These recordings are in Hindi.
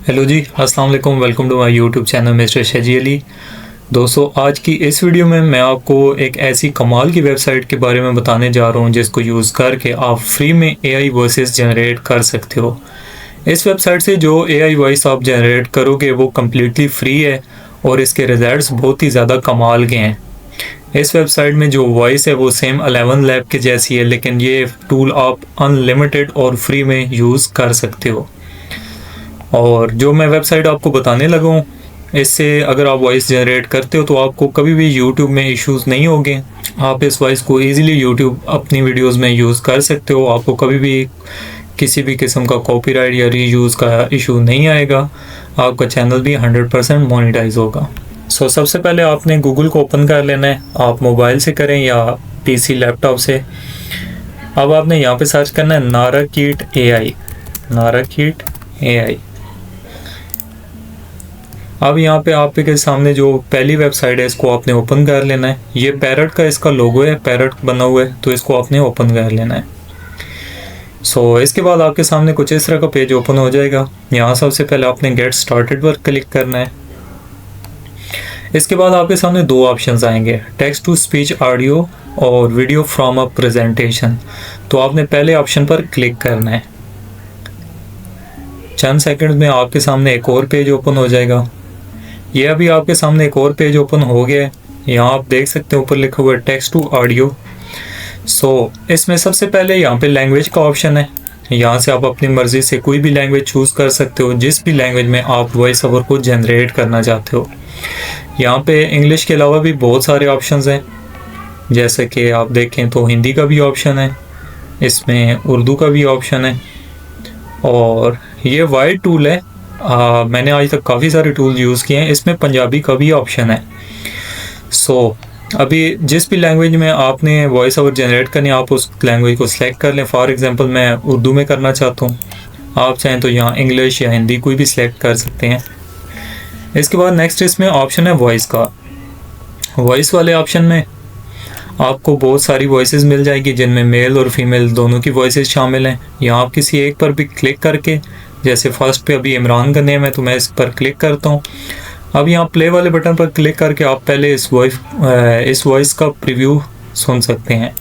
हेलो जी, अस्सलाम वालेकुम। Welcome to my YouTube channel mister Shaji Ali. दोस्तों, आज की इस वीडियो में मैं आपको एक ऐसी कमाल की वेबसाइट के बारे में बताने जा रहा हूं जिसको यूज़ करके आप फ्री में एआई वॉइसेस जनरेट कर सकते हो। इस वेबसाइट से जो एआई वॉइस आप जनरेट करोगे वो कम्प्लीटली फ्री है और इसके रिजल्ट्स बहुत ही ज़्यादा कमाल के हैं। इस वेबसाइट में जो वॉइस है वो सेम 11 लैब के जैसी है, लेकिन ये टूल आप अनलिमिटेड और फ्री में यूज़ कर सकते हो। और जो मैं वेबसाइट आपको बताने लगा हूँ, इससे अगर आप वॉइस जनरेट करते हो तो आपको कभी भी यूट्यूब में इश्यूज़ नहीं होंगे। आप इस वॉइस को इजीली यूट्यूब अपनी वीडियोस में यूज़ कर सकते हो। आपको कभी भी किसी भी किस्म का कॉपीराइट या रीयूज़ का इशू नहीं आएगा। आपका चैनल भी 100% मोनेटाइज होगा। सबसे पहले आपने गूगल को ओपन कर लेना है। आप मोबाइल से करें या पीसी लैपटॉप से। अब आपने यहाँ पे सर्च करना है नाराकीट एआई। नाराकीट एआई। अब यहाँ पे आपके सामने जो पहली वेबसाइट है इसको आपने ओपन कर लेना है। ये पैरट का इसका लोगो है, पैरट बना हुआ है, तो इसको आपने ओपन कर लेना है। इसके बाद आपके सामने कुछ इस तरह का पेज ओपन हो जाएगा। यहाँ सबसे पहले आपने गेट स्टार्टेड पर क्लिक करना है। इसके बाद आपके सामने दो ऑप्शंस आएंगे, टेक्स्ट टू स्पीच ऑडियो और वीडियो फ्रॉम अ प्रेजेंटेशन। तो आपने पहले ऑप्शन पर क्लिक करना है। चंद सेकंड में आपके सामने एक और पेज ओपन हो जाएगा। ये अभी आपके सामने एक और पेज ओपन हो गया है। यहाँ आप देख सकते हैं ऊपर लिखा हुआ है टेक्स्ट टू ऑडियो। इसमें सबसे पहले यहाँ पे लैंग्वेज का ऑप्शन है। यहाँ से आप अपनी मर्ज़ी से कोई भी लैंग्वेज चूज़ कर सकते हो, जिस भी लैंग्वेज में आप वॉइस ओवर को जनरेट करना चाहते हो। यहाँ पे इंग्लिश के अलावा भी बहुत सारे ऑप्शंस हैं, जैसे कि आप देखें तो हिंदी का भी ऑप्शन है, इसमें उर्दू का भी ऑप्शन है और ये वाइड टूल है। मैंने आज तक काफ़ी सारे टूल यूज़ किए हैं, इसमें पंजाबी का भी ऑप्शन है। अभी जिस भी लैंग्वेज में आपने वॉइस ओवर जनरेट करनी है आप उस लैंग्वेज को सिलेक्ट कर लें। फॉर एग्जांपल मैं उर्दू में करना चाहता हूँ, आप चाहें तो यहाँ इंग्लिश या हिंदी कोई भी सिलेक्ट कर सकते हैं। इसके बाद नेक्स्ट इसमें ऑप्शन है वॉइस का। वॉइस वाले ऑप्शन में आपको बहुत सारी वॉइसेस मिल जाएगी, जिनमें मेल और फीमेल दोनों की वॉइसेस शामिल हैं। यहाँ आप किसी एक पर भी क्लिक करके, जैसे फर्स्ट पे अभी इमरान का नेम है तो मैं इस पर क्लिक करता हूँ। अब यहाँ प्ले वाले बटन पर क्लिक करके आप पहले इस वॉइस का प्रीव्यू सुन सकते हैं।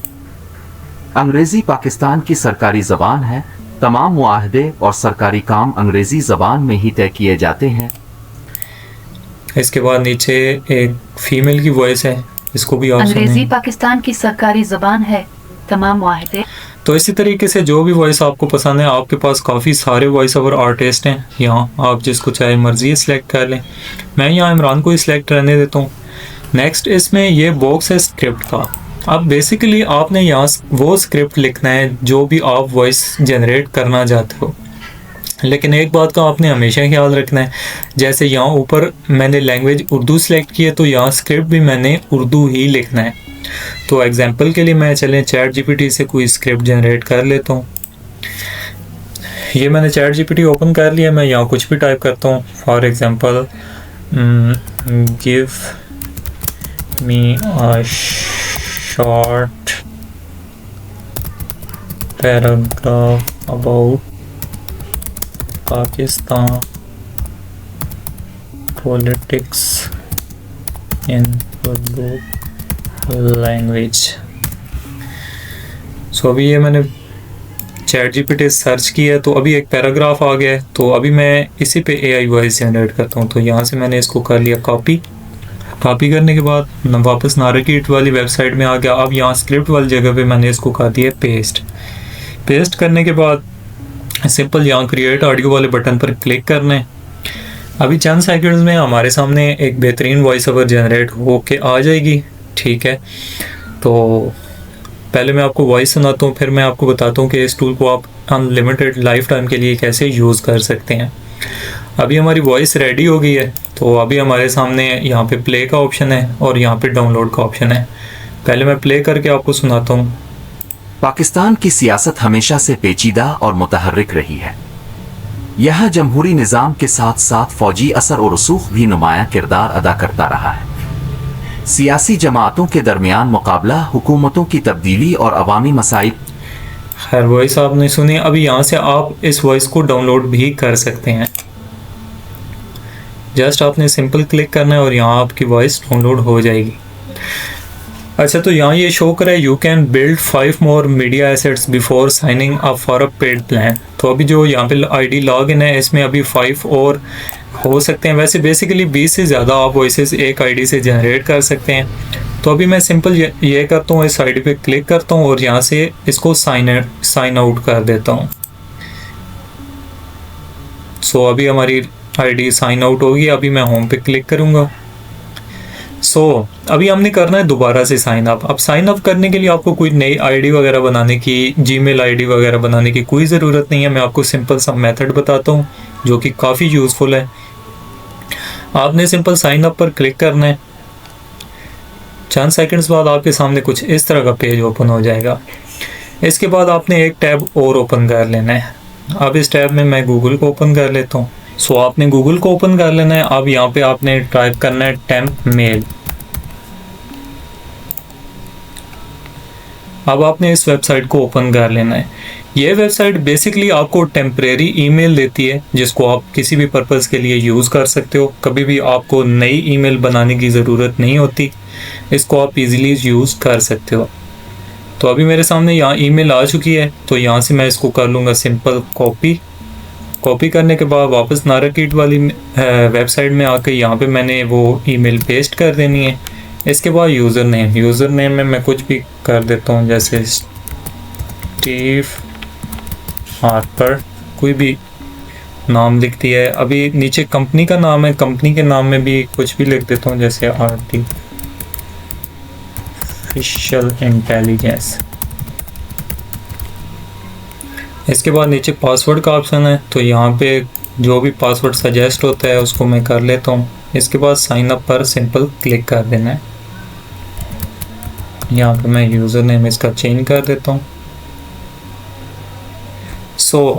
अंग्रेजी पाकिस्तान की सरकारी ज़बान है। तमाम मुआहदे और सरकारी काम अंग्रेजी ज़बान में ही तय किए जाते हैं। इसके बाद नीचे एक फीमेल की वॉइस है, इसको भी आप अंग्रेजी पाकिस्तान की सरकारी ज़बान है। तमाम मुआहदे। तो इसी तरीके से जो भी वॉइस आपको पसंद है, आपके पास काफ़ी सारे वॉइस ओवर आर्टिस्ट हैं। यहाँ आप जिसको चाहे मर्जी सिलेक्ट कर लें। मैं यहाँ इमरान को ही सिलेक्ट रहने देता हूँ। नेक्स्ट इसमें ये बॉक्स है स्क्रिप्ट का। अब बेसिकली आपने यहाँ वो स्क्रिप्ट लिखना है जो भी आप वॉइस जनरेट करना चाहते हो, लेकिन एक बात का आपने हमेशा ख्याल रखना है, जैसे यहाँ ऊपर मैंने लैंग्वेज उर्दू सेलेक्ट की है तो यहाँ स्क्रिप्ट भी मैंने उर्दू ही लिखना है। तो एग्जांपल के लिए मैं चलें चैट जीपीटी से कोई स्क्रिप्ट जनरेट कर लेता हूँ। ये मैंने चैट जीपीटी ओपन कर लिया। मैं यहाँ कुछ भी टाइप करता हूँ। For example give me a short paragraph about Pakistan politics in Urdu language. अभी ये मैंने चैट जीपीटी सर्च किया है तो अभी एक पैराग्राफ आ गया है। तो अभी मैं इसी पे एआई वॉइस जनरेट करता हूँ। तो यहाँ से मैंने इसको कर लिया कॉपी करने के बाद वापस नाराकीट वाली वेबसाइट में आ गया। अब यहाँ स्क्रिप्ट वाली जगह पे मैंने इसको कर दिया पेस्ट करने के बाद सिंपल यहाँ क्रिएट ऑडियो वाले बटन पर क्लिक करना है। अभी चंद सेकंड्स में हमारे सामने एक बेहतरीन वॉइस ओवर जनरेट होके आ जाएगी। ठीक है, तो पहले मैं आपको वॉइस सुनाता हूँ, फिर मैं आपको बताता हूँ कि इस टूल को आप अनलिमिटेड लाइफ टाइम के लिए कैसे यूज़ कर सकते हैं। अभी हमारी वॉइस रेडी हो गई है, तो अभी हमारे सामने यहाँ पे प्ले का ऑप्शन है और यहाँ पे डाउनलोड का ऑप्शन है। पहले मैं प्ले करके आपको सुनाता हूँ। पाकिस्तान की सियासत हमेशा से पेचीदा और मुतहर्रिक रही है। यह जमहूरी निज़ाम के साथ साथ फौजी असर और रसूख भी नुमायां किरदार अदा करता रहा है। सियासी जमातों के दरमियान मुकाबला, हुकूमतों की तब्दीली और अवामी मसाइब। खैर वॉइस आपने सुनी। अभी यहाँ से आप इस वॉइस को डाउनलोड भी कर सकते हैं। जस्ट आपने सिंपल क्लिक करना है और यहाँ आपकी वॉइस डाउनलोड हो जाएगी। अच्छा, तो यहाँ ये शो कर है you can build 5 more media assets before signing up for a paid plan. तो अभी जो यहाँ पे आईडी लॉगिन है इसमें अभी 5 और हो सकते हैं। वैसे बेसिकली 20 से ज़्यादा आप वॉइसेस एक आईडी से जनरेट कर सकते हैं। तो अभी मैं सिंपल ये करता हूँ, इस आईडी पे क्लिक करता हूँ और यहाँ से इसको साइन आउट कर देता हूँ। सो अभी हमारी आईडी साइन आउट होगी। अभी मैं होम पे क्लिक करूँगा। अभी हमने करना है दोबारा से साइन अप। अब साइन अप करने के लिए आपको कोई नई आईडी वगैरह बनाने की, जीमेल आईडी वगैरह बनाने की कोई ज़रूरत नहीं है। मैं आपको सिंपल सा मेथड बताता हूँ जो कि काफ़ी यूज़फुल है। आपने सिंपल साइन अप पर क्लिक करना है। चंद सेकंड्स बाद आपके सामने कुछ इस तरह का पेज ओपन हो जाएगा। इसके बाद आपने एक टैब और ओपन कर लेना है। अब इस टैब में मैं गूगल को ओपन कर लेता हूँ। आपने गूगल को ओपन कर लेना है। अब यहाँ पे आपने टाइप करना है टेम्प मेल। अब आपने इस वेबसाइट को ओपन कर लेना है। ये वेबसाइट बेसिकली आपको टेम्परेरी ईमेल देती है जिसको आप किसी भी पर्पज़ के लिए यूज़ कर सकते हो। कभी भी आपको नई ईमेल बनाने की ज़रूरत नहीं होती, इसको आप इजीली यूज़ कर सकते हो। तो अभी मेरे सामने यहाँ ईमेल आ चुकी है, तो यहाँ से मैं इसको कर लूँगा सिंपल कॉपी करने के बाद वापस नाराकीट वाली वेबसाइट में आकर यहाँ पे मैंने वो ईमेल पेस्ट कर देनी है। इसके बाद यूज़र नेम में मैं कुछ भी कर देता हूँ, जैसे स्टीव हार्पर, कोई भी नाम लिख दिया है। अभी नीचे कंपनी का नाम है, कंपनी के नाम में भी कुछ भी लिख देता हूँ, जैसे आर्टिफिशियल इंटेलिजेंस। इसके बाद नीचे पासवर्ड का ऑप्शन है, तो यहाँ पे जो भी पासवर्ड सजेस्ट होता है उसको मैं कर लेता हूँ। इसके बाद साइन अप पर सिंपल क्लिक कर देना है। यहाँ पे मैं यूज़र नेम इसका चेंज कर देता हूँ।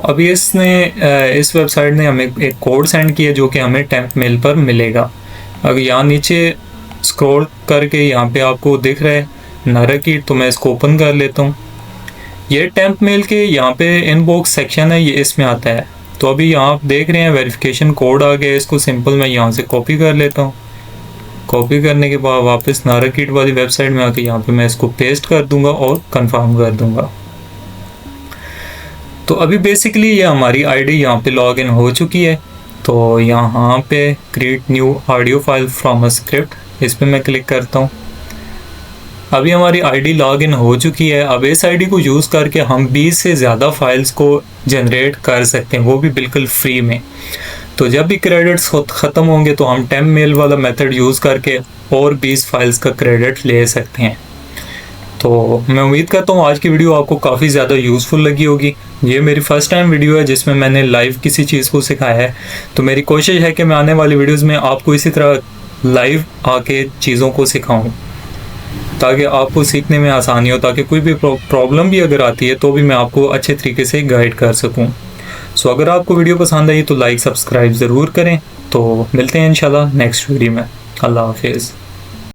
अभी इस वेबसाइट ने हमें एक कोड सेंड किया जो कि हमें टेम्प मेल पर मिलेगा। अगर यहाँ नीचे स्क्रॉल करके यहाँ पे आपको दिख रहा है नाराकीट, तो मैं इसको ओपन कर लेता हूँ। ये टेम्प मेल के यहाँ पे इनबॉक्स सेक्शन है, ये इसमें आता है। तो अभी यहाँ आप देख रहे हैं वेरिफिकेशन कोड आ गया। इसको सिंपल मैं यहाँ से कॉपी कर लेता हूँ। कॉपी करने के बाद वापस नाराकीट वाली वेबसाइट में आके यहाँ पे मैं इसको पेस्ट कर दूंगा और कंफर्म कर दूंगा। तो अभी बेसिकली ये हमारी आईडी यहाँ पे लॉग इन हो चुकी है। तो यहाँ पे create new audio file from a script, इस पर मैं क्लिक करता हूँ। अभी हमारी आईडी लॉग इन हो चुकी है। अब इस आईडी को यूज़ करके हम 20 से ज़्यादा फाइल्स को जनरेट कर सकते हैं, वो भी बिल्कुल फ्री में। तो जब भी क्रेडिट्स ख़त्म होंगे तो हम टेम्प मेल वाला मेथड यूज़ करके और 20 फाइल्स का क्रेडिट ले सकते हैं। तो मैं उम्मीद करता हूँ आज की वीडियो आपको काफ़ी ज़्यादा यूज़फुल लगी होगी। ये मेरी फ़र्स्ट टाइम वीडियो है जिसमें मैंने लाइव किसी चीज़ को सिखाया है। तो मेरी कोशिश है कि मैं आने वाली वीडियोज़ में आपको इसी तरह लाइव आके चीज़ों को सिखाऊँ, ताकि आपको सीखने में आसानी हो, ताकि कोई भी प्रॉब्लम भी अगर आती है तो भी मैं आपको अच्छे तरीके से गाइड कर सकूं। अगर आपको वीडियो पसंद आई तो लाइक सब्सक्राइब ज़रूर करें। तो मिलते हैं इंशाल्लाह नेक्स्ट वीडियो में। अल्लाह हाफिज़।